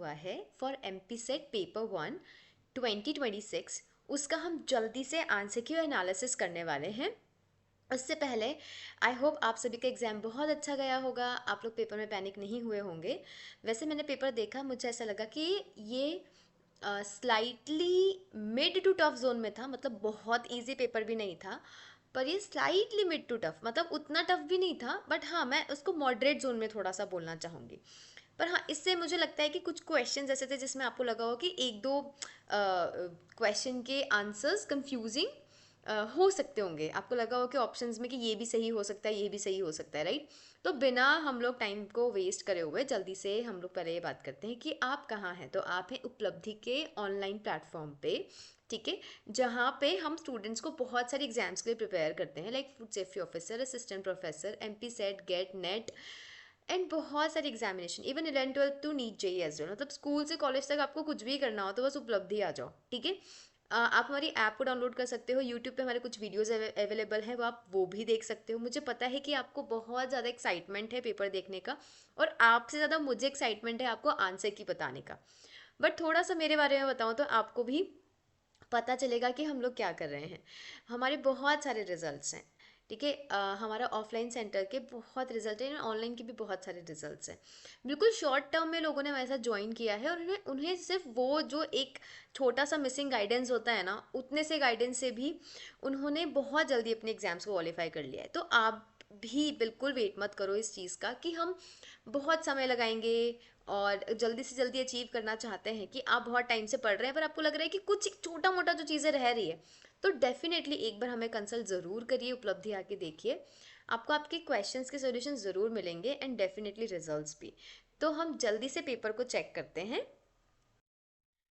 हुआ है for MP set paper 1 2026, उसका हम जल्दी से आंसर की एनालिसिस करने वाले हैं। उससे पहले आई होप आप सभी का एग्ज़ाम बहुत अच्छा गया होगा, आप लोग पेपर में पैनिक नहीं हुए होंगे। वैसे मैंने पेपर देखा, मुझे ऐसा लगा कि ये slightly mid to tough zone में था, मतलब बहुत इजी पेपर भी नहीं था, पर ये स्लाइटली मिड टू टफ, मतलब उतना टफ भी नहीं था, बट हाँ मैं उसको मॉडरेट जोन में थोड़ा सा बोलना चाहूँगी। पर हाँ, इससे मुझे लगता है कि कुछ क्वेश्चन ऐसे थे जिसमें आपको लगा हो कि एक दो क्वेश्चन के आंसर्स कंफ्यूजिंग हो सकते होंगे, आपको लगा हो कि ऑप्शंस में कि ये भी सही हो सकता है, ये भी सही हो सकता है, राइट। तो बिना हम लोग टाइम को वेस्ट करे हुए जल्दी से हम लोग पहले ये बात करते हैं कि आप कहाँ हैं। तो आप हैं उपलब्धि के ऑनलाइन प्लेटफॉर्म पे, ठीक है, जहाँ पे हम स्टूडेंट्स को बहुत सारे एग्जाम्स के लिए प्रिपेयर करते हैं, like food safety officer, assistant professor, MP SET, GATE, NET and बहुत सारे examination, even 11th 12th to NEET JEE as well. मतलब स्कूल से कॉलेज तक आपको कुछ भी करना हो तो बस उपलब्धि आ जाओ, ठीक है। आप हमारी ऐप को डाउनलोड कर सकते हो, यूट्यूब पे हमारे कुछ वीडियोस अवेलेबल है, वो आप वो भी देख सकते हो। मुझे पता है कि आपको बहुत ज़्यादा एक्साइटमेंट है पेपर देखने का, और आपसे ज़्यादा मुझे एक्साइटमेंट है आपको आंसर की बताने का। बट थोड़ा सा मेरे बारे में बताऊँ तो आपको भी पता चलेगा कि हम लोग क्या कर रहे हैं। हमारे बहुत सारे रिजल्ट्स हैं, ठीक है। हमारा ऑफलाइन सेंटर के बहुत रिजल्ट हैं, ऑनलाइन के भी बहुत सारे रिजल्ट्स हैं। बिल्कुल शॉर्ट टर्म में लोगों ने हमारे साथ ज्वाइन किया है, और उन्हें उन्हें सिर्फ वो जो एक छोटा सा मिसिंग गाइडेंस होता है ना, उतने से गाइडेंस से भी उन्होंने बहुत जल्दी अपने एग्जाम्स को क्वालिफाई कर लिया है। तो आप भी बिल्कुल वेट मत करो इस चीज़ का कि हम बहुत समय लगाएंगे और जल्दी से जल्दी अचीव करना चाहते हैं, कि आप बहुत टाइम से पढ़ रहे हैं पर आपको लग रहा है कि कुछ छोटा मोटा जो चीज़ें रह रही है, तो डेफिनेटली एक बार हमें कंसल्ट ज़रूर करिए, उपलब्धि आके देखिए, आपको आपके क्वेश्चंस के सॉल्यूशन ज़रूर मिलेंगे एंड डेफिनेटली रिजल्ट्स भी। तो हम जल्दी से पेपर को चेक करते हैं।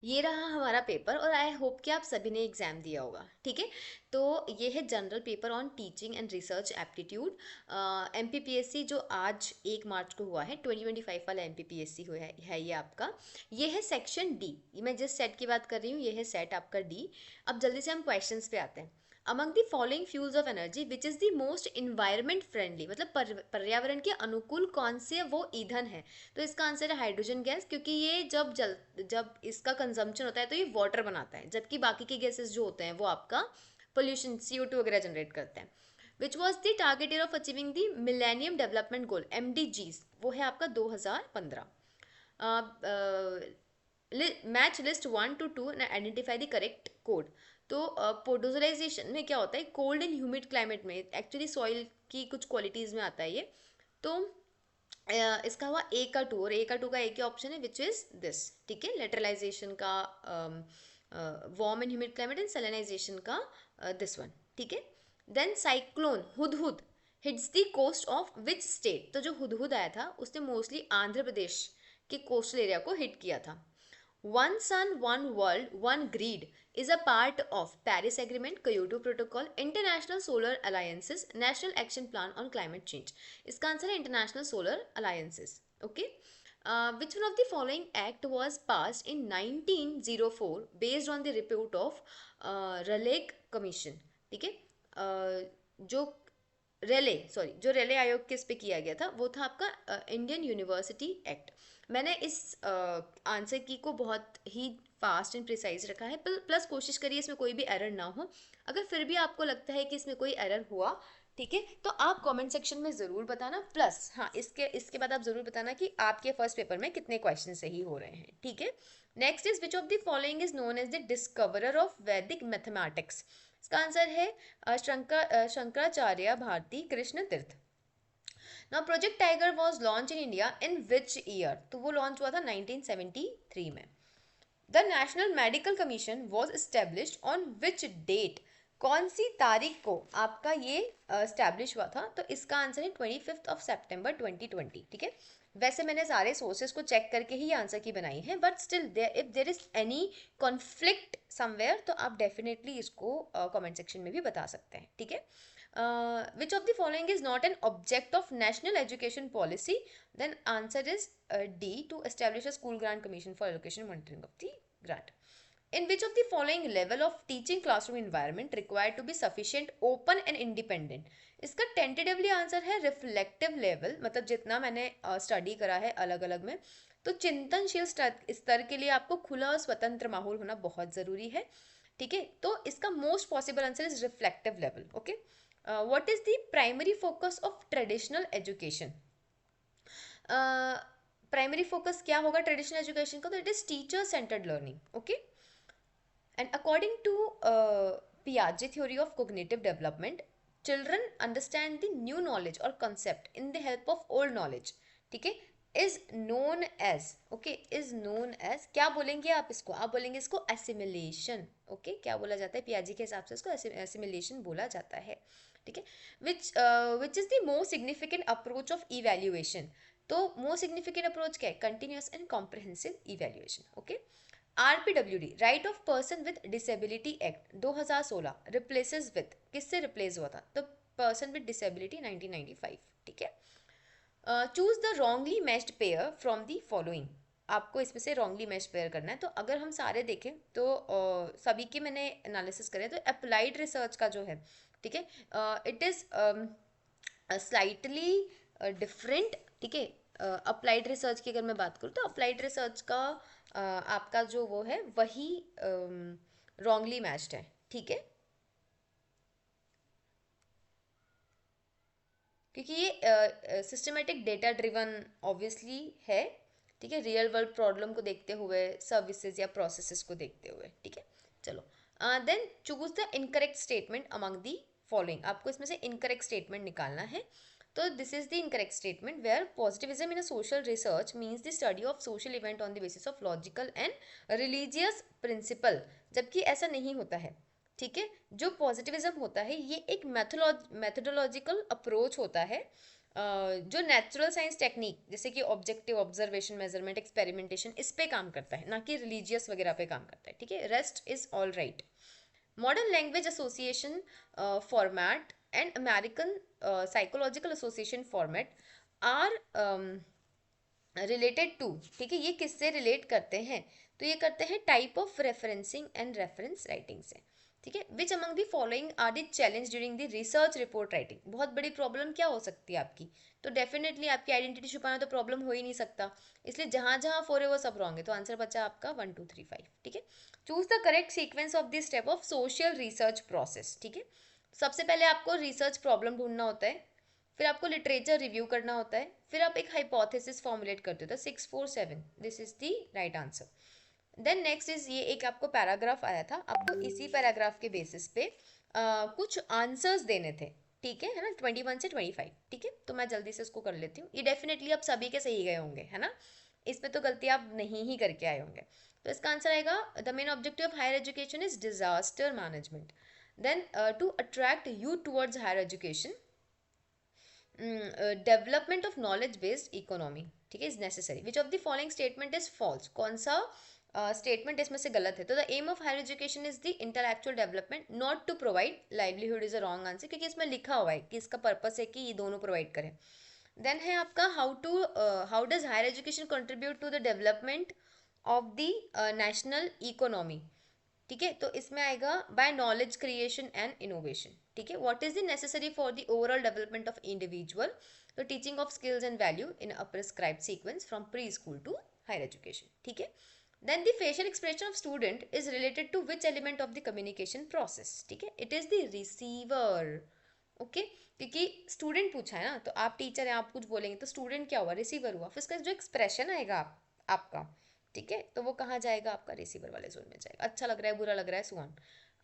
ये रहा हमारा पेपर, और आई होप कि आप सभी ने एग्जाम दिया होगा, ठीक है। तो ये है general paper on teaching and research aptitude, MPPSC, जो आज 1 मार्च को हुआ है, 2025 वाला एमपीपीएससी हुआ है ये आपका। ये है सेक्शन डी, मैं जिस सेट की बात कर रही हूँ ये है सेट आपका डी। अब जल्दी से हम क्वेश्चंस पे आते हैं। Among the following fuels of energy which is the most environment friendly, मतलब पर्यावरण के अनुकूल कौन से वो ईंधन है। तो इसका आंसर है हाइड्रोजन गैस, क्योंकि ये जब इसका कंजम्पशन होता है तो ये वाटर बनाता है, जबकि बाकी के गैसेस जो होते हैं वो आपका पोल्यूशन CO2 वगैरह जनरेट करते हैं। Which was the target year of achieving the millennium development goal MDGs, वो है आपका 2015। Match list 1 to 2 and identify the correct code. तो पोडोजलाइजेशन में क्या होता है, कोल्ड एंड ह्यूमिड क्लाइमेट में एक्चुअली सॉइल की कुछ क्वालिटीज़ में आता है ये। तो इसका हुआ A का 2, और A का 2 का एक ही ऑप्शन है विच इज दिस, ठीक है। लेटरलाइजेशन का warm and humid climate, and salinisation का दिस वन, ठीक है। Then cyclone Hudhud hits the coast of which state, तो जो हुदहुद आया था उसने मोस्टली आंध्र प्रदेश के कोस्टल एरिया को हिट किया था। One Sun, One World, One Greed is a part of Paris Agreement, Kyoto Protocol, International Solar Alliances, National Action Plan on Climate Change. इसका आंसर है International Solar Alliances. Okay. Which one of the following act was passed in 1904 based on the report of Raleigh Commission? ठीक है। जो जो रेले आयोग किस पे किया गया था, वो था आपका इंडियन यूनिवर्सिटी एक्ट। मैंने इस आंसर की को बहुत ही फास्ट एंड प्रिसाइज रखा है, प्लस कोशिश करिए इसमें कोई भी एरर ना हो। अगर फिर भी आपको लगता है कि इसमें कोई एरर हुआ, ठीक है, तो आप कमेंट सेक्शन में ज़रूर बताना। प्लस हाँ, इसके इसके बाद आप ज़रूर बताना कि आपके फर्स्ट पेपर में कितने क्वेश्चन सही हो रहे हैं, ठीक है। Next is which of the following is known as the discoverer of Vedic mathematics. इसका आंसर है Shankaracharya Bharati Krishna Tirtha. Now project tiger was launch in India in which year, तो वो लॉन्च हुआ था 1973 में। The national medical commission was established on which date, कौन सी तारीख को आपका ये एस्टेब्लिश हुआ था, तो इसका आंसर है 25 सितंबर 2020, ठीक है। वैसे मैंने सारे सोर्सेज को चेक करके ही आंसर की बनाई है, but still if there is any conflict somewhere तो आप डेफिनेटली इसको कमेंट सेक्शन में भी बता सकते हैं, ठीक है। Which of the following is not an object of national education policy? Then answer is D, to establish a school grant commission for allocation and monitoring of the grant. In which of the following level of teaching classroom environment required to be sufficient, open and independent? इसका tentatively answer है reflective level, मतलब जितना मैंने study करा है अलग अलग में, तो चिंतनशील स्तर के लिए आपको खुला और स्वतंत्र माहौल होना बहुत ज़रूरी है, ठीक है। तो इसका most possible answer is reflective level. Okay, what is the primary focus of traditional education? Primary focus क्या होगा ट्रेडिशनल एजुकेशन का? तो it is teacher centred learning. Okay, and according to Piaget theory of cognitive development, children understand the new knowledge or concept in the help of old knowledge, ठीक है, is known as, okay, is known as, क्या बोलेंगे आप इसको? आप बोलेंगे इसको assimilation। Okay, क्या बोला जाता है पियाजी के हिसाब से? इसको assimilation बोला जाता है, ठीक है। which is the most significant approach of evaluation। तो मोस्ट सिग्निफिकेंट अप्रोच क्या है? Continuous and comprehensive evaluation. Okay, RPWD right of person with disability act 2016 replaces with, किससे रिप्लेस हुआ था? तो पर्सन विद डिसेबिलिटी 1995, ठीक है। Choose the wrongly matched pair from the following, आपको इसमें से रॉन्गली मैच्ड पेयर करना है। तो अगर हम सारे देखें तो सभी के मैंने एनालिसिस करें तो अप्लाइड रिसर्च का जो है, ठीक है, इट इज़ स्लाइटली डिफरेंट, ठीक है। अप्लाइड रिसर्च की अगर मैं बात करूँ तो अप्लाइड रिसर्च का आपका जो वो है वही रॉन्गली मैच्ड है, ठीक है, क्योंकि ये सिस्टमेटिक डेटा ड्रिवन ऑब्वियसली है, ठीक है, रियल वर्ल्ड प्रॉब्लम को देखते हुए, सर्विसेज या प्रोसेसेस को देखते हुए, ठीक है। चलो, then choose the incorrect statement among the following, आपको इसमें से इनकरेक्ट स्टेटमेंट निकालना है। तो this is the incorrect statement where positivism in a social research means the study of social event on the basis of logical and religious principle, जबकि ऐसा नहीं होता है, ठीक है। जो पॉजिटिविज्म होता है ये एक मेथोडोलॉजिकल अप्रोच होता है, जो नेचुरल साइंस टेक्निक जैसे कि ऑब्जेक्टिव ऑब्जर्वेशन, मेजरमेंट, एक्सपेरिमेंटेशन, इस पे काम करता है, ना कि रिलीजियस वगैरह पे काम करता है, ठीक है। Rest is all right. Modern language association format and American psychological association format are related to, ठीक है, ये किससे रिलेट करते हैं? तो ये करते हैं type of referencing and reference writing से, ठीक है। Which among the following are the challenge during the research report writing? बहुत बड़ी प्रॉब्लम क्या हो सकती है आपकी? तो डेफिनेटली आपकी आइडेंटिटी छुपाना तो प्रॉब्लम हो ही नहीं सकता, इसलिए जहां जहां फोर है वो सब रॉन्ग है, तो आंसर बचा आपका 1 2 3 5, ठीक है। Choose the correct sequence of the step of social research process, ठीक है। सबसे पहले आपको रिसर्च प्रॉब्लम ढूंढना होता है, फिर आपको लिटरेचर रिव्यू करना होता है, फिर आप एक हाइपोथेसिस फॉर्मुलेट करते हो, 647, this is the right answer. Then next is, ये एक आपको पैराग्राफ आया था, आपको इसी पैराग्राफ के बेसिस पे कुछ आंसर्स देने थे, ठीक है ना, 21 से 25, ठीक है। तो मैं जल्दी से इसको कर लेती हूँ, ये डेफिनेटली आप सभी के सही गए होंगे, है ना, इसमें तो गलती आप नहीं ही करके आए होंगे। तो इसका आंसर आएगा, the main objective of higher education is disaster management. Then to attract youth towards higher education, development of knowledge based economy, ठीक है, is necessary. Which of the following statement is false? कौन सा statement इसमें से गलत है? तो the aim of higher education is the intellectual development not to provide livelihood is a wrong answer, क्योंकि इसमें लिखा हुआ है कि इसका पर्पस है कि ये दोनों प्रोवाइड करें। देन है आपका, how does higher education contribute to the development of the national economy, ठीक है। तो इसमें आएगा by knowledge creation and innovation, ठीक है। What is the necessary for the overall development of individual? तो teaching of skills and value in a prescribed sequence from pre school to higher education, ठीक है। Then the facial expression of student is related to which element of the communication process, ठीक है, it is the receiver. Okay, क्योंकि student पूछा है ना, तो आप टीचर हैं, आप कुछ बोलेंगे तो स्टूडेंट क्या हुआ? रिसीवर हुआ। फिर इसका जो एक्सप्रेशन आएगा आपका, ठीक है, तो वो कहाँ जाएगा? आपका रिसीवर वाले जोन में जाएगा। अच्छा लग रहा है, बुरा लग रहा है, so on.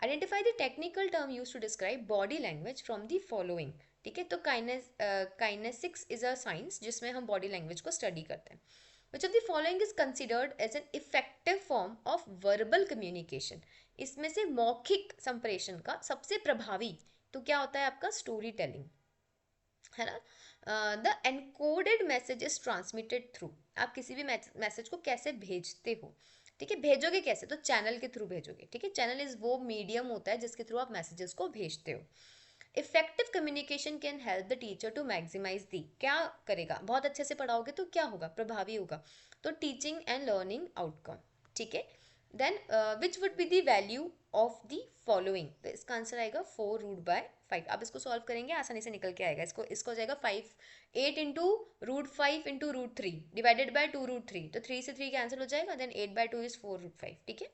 Identify the technical term use to describe body language from the following, ठीक है। तो काइनेसिक्स इज अ साइंस जिसमें हम बॉडी लैंग्वेज को स्टडी करते हैं। Which of the following is considered as an effective form of verbal communication? इसमें से मौखिक संप्रेषण का सबसे प्रभावी तो क्या होता है आपका? स्टोरी टेलिंग, है ना। The encoded message is transmitted through, आप किसी भी मैसेज को कैसे भेजते हो, ठीक है, भेजोगे कैसे? तो चैनल के थ्रू भेजोगे, ठीक है। चैनल इज वो मीडियम होता है जिसके थ्रू आप मैसेजेस को भेजते हो। Effective communication can help the teacher to maximise the, क्या करेगा? बहुत अच्छे से पढ़ाओगे तो क्या होगा? प्रभावी होगा, तो टीचिंग एंड लर्निंग आउटकम, ठीक है। Then which would be the value of the following, तो इसका आंसर आएगा 4√5। आप इसको सॉल्व करेंगे आसानी से निकल के आएगा। इसको हो जाएगा 8 इंटू √5 इंटू √3 डिवाइडेड बाय 2√3, तो 3 से 3 कैंसिल हो जाएगा, देन 8/2 इज 4√5। ठीक है,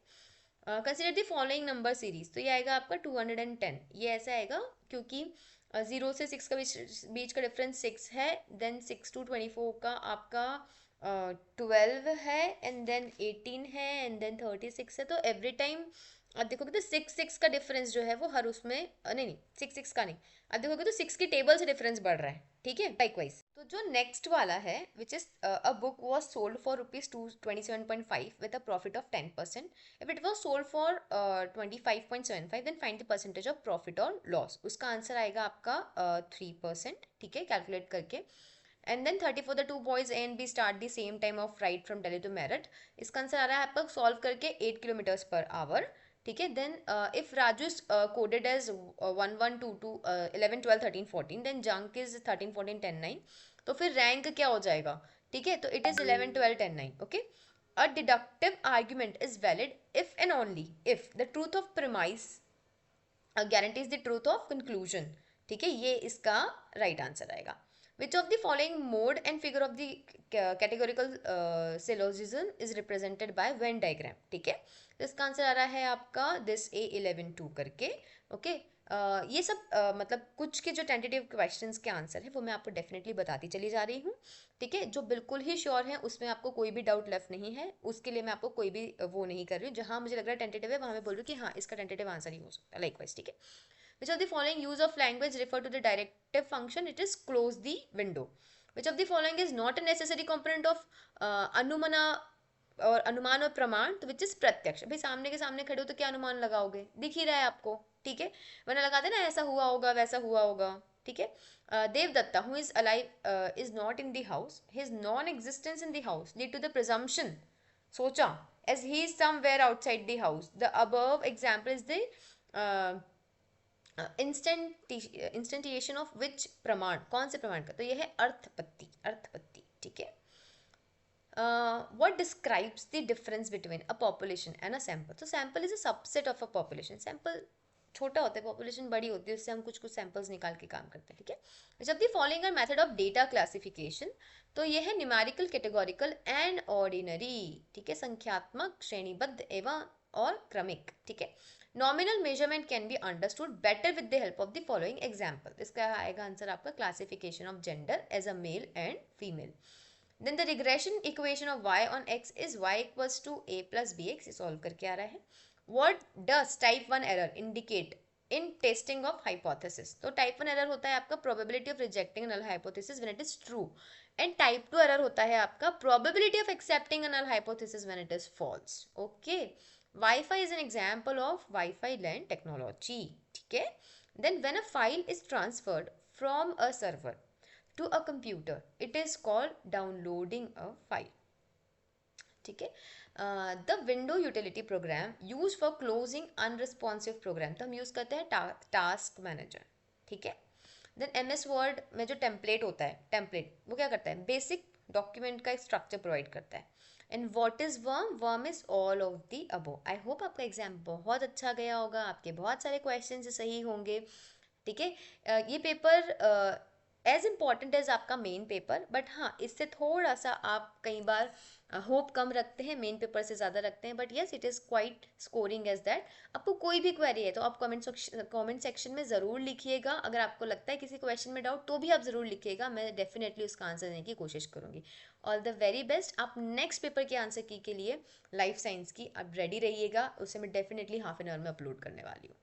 consider the following number series, तो ये आएगा आपका 210। ये ऐसा आएगा क्योंकि 0 से 6 का बीच का डिफरेंस 6 है, देन 6 to 24 का आपका 12 है, एंड देन 18 है, एंड देन 36 है। तो एवरी टाइम आप देखोगे तो 6 का डिफरेंस जो है वो हर उसमें नहीं 6 का नहीं, आप देखोगे तो 6 की टेबल से डिफरेंस बढ़ रहा है। ठीक है, लाइकवाइज तो जो नेक्स्ट वाला है which is a book was sold for ₹227.5 with a profit of 10%। If it was sold for 25.75 then find the percentage of profit और लॉस। उसका आंसर आएगा आपका 3%। ठीक है, कैलकुलेट करके। And then 30 for the two boys A and B start the same time of ride from Delhi to Meerut. इसका answer आ रहा है आपका सॉल्व करके 8 किलोमीटर्स पर आवर। ठीक है, then if Raju is coded as 1 1 2 2 11 12 13 14, then junk is 13 14 10 9, तो फिर रैंक क्या हो जाएगा? ठीक है, तो it is 11 12 10 9। Okay, a deductive argument is valid if and only if the truth of premise guarantees the truth of conclusion। ठीक है, ये इसका राइट आंसर आएगा। विच of the following mode and figure of the categorical syllogism is represented by Venn diagram. ठीक है, तो इसका answer आ रहा है आपका दिस A11 2 करके। ओके, ये सब मतलब कुछ के जो टेंटेटिव क्वेश्चंस के आंसर है वो मैं आपको डेफिनेटली बताती चली जा रही हूँ। ठीक है, जो बिल्कुल ही श्योर है उसमें आपको कोई भी डाउट लेफ्ट नहीं है, उसके लिए मैं आपको कोई भी वो नहीं कर रही हूँ। जहाँ मुझे लग रहा है टेंटेटिव है वहाँ मैं बोल रही हूँ कि हाँ इसका टेंटेटिव आंसर ही हो सकता है, लाइकवाइज। ठीक है, which of the following use of language refer to the directive function? It is close the window। which of the following is not a necessary component of अनुमाना और अनुमान और प्रमाण? तो विच इज प्रत्यक्ष। भाई सामने के सामने खड़े हो तो क्या अनुमान लगाओगे? दिख ही रहा है आपको। ठीक है, वरना लगाते ना ऐसा हुआ होगा वैसा हुआ होगा। ठीक है, Devadatta who is alive is not in the house, his non existence in the house lead to the presumption, सोचा, as he is somewhere outside the house। the above example is the instantiation of which प्रमाण, कौन से प्रमाण का? तो यह है अर्थपत्ति, अर्थपत्ति। ठीक है, what describes the difference between a population and a sample? तो sample is a subset of a population। sample छोटा होता है, पॉपुलेशन बड़ी होती है, उससे हम कुछ कुछ सैंपल्स निकाल के काम करते हैं। ठीक है, जब the following are method of data classification, तो ये है न्यूमेरिकल, कैटेगोरिकल एंड ऑर्डिनरी। ठीक है, संख्यात्मक, श्रेणीबद्ध एवं और क्रमिक। ठीक है, nominal measurement can be understood better with the help of the following example. इसका आएगा आंसर आपका classification of gender as a male and female. Then the regression equation of y on x is y equals to a plus bx, ये solve करके आ रहा है। What does type 1 error indicate in testing of hypothesis? तो type 1 error होता है आपका probability of rejecting a null hypothesis when it is true, and type 2 error होता है आपका probability of accepting a null hypothesis when it is false। Okay, Wi-Fi is an example of Wi-Fi LAN technology। ठीक है, then when a file is transferred from a server to a computer it is called downloading a file। ठीक है, the window utility program use for closing unresponsive program, तो हम use करते हैं task manager. ठीक है, देन MS वर्ड में जो टेम्पलेट होता है, टेम्पलेट वो क्या करता है? बेसिक डॉक्यूमेंट का एक स्ट्रक्चर प्रोवाइड करता है। And what is worm? Worm is all of the above. I hope आपका एग्जाम बहुत अच्छा गया होगा, आपके बहुत सारे क्वेश्चन सही होंगे। ठीक है, ये पेपर एज इम्पॉर्टेंट एज आपका मेन पेपर, बट हाँ इससे थोड़ा सा आप कई बार होप कम रखते हैं, मेन पेपर से ज़्यादा रखते हैं, but yes it is quite scoring as that. आपको कोई भी क्वेरी है तो आप कमेंट सेक्शन में ज़रूर लिखिएगा। अगर आपको लगता है किसी क्वेश्चन में डाउट तो भी आप ज़रूर लिखिएगा, मैं डेफिनेटली उसका आंसर देने की कोशिश करूँगी। All the very best. आप नेक्स्ट पेपर के आंसर की के लिए लाइफ साइंस की आप रेडी रहिएगा, उसे मैं डेफिनेटली हाफ एन आवर में अपलोड करने वाली हूँ।